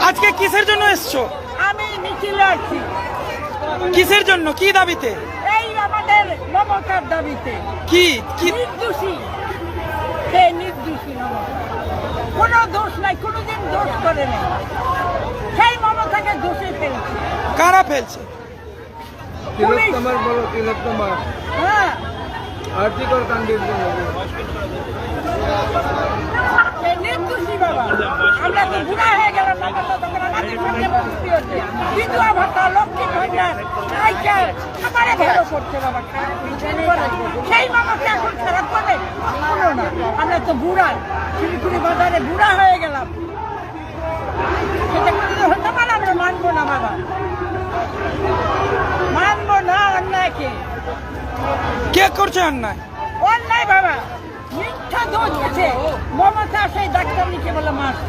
আজকে কিসের জন্য এসছো? আমি মিছিলে আছি। কিসের জন্য, কি দাবিতে? এই আমাদের মমতার দাবিতে। কি কি নির্দোষী, সে নির্দোষী মমতা, কোনো দোষ নাই, কোনোদিন দোষ করে নেই, সেই মমতাকে দোষে ফেলছে। কারা ফেলছে? তিলোত্তমার বলো, তিলোত্তমার হ্যাঁ, আর্থিকর কাণ্ডের জন্য সে নির্দোষী বাবা। আমরা তো বুড়া হয়ে গেলাম, মমতা তখন আমাদের সঙ্গে মুক্তি হচ্ছে। বিধবা ভাতা, লক্ষ্মী ভান্ডার, সাইকেল আমারে ভালো করছে বাবা, খারাপ কিছু করে। সেই মমতা এখন খারাপ করে কোনো না। আমরা তো বুড়া, শিলিগুড়ি বাজারে বুড়া হয়ে গেলাম, সেটা কোনো হতে পারে? আমরা মানবো না বাবা, মানবো না অন্যায়কে। কে করছে অন্যায়? অন্যায় বাবা, মিথ্যা দোষ আছে। মমতা সেই ডাক্তার লিখে বলে মাস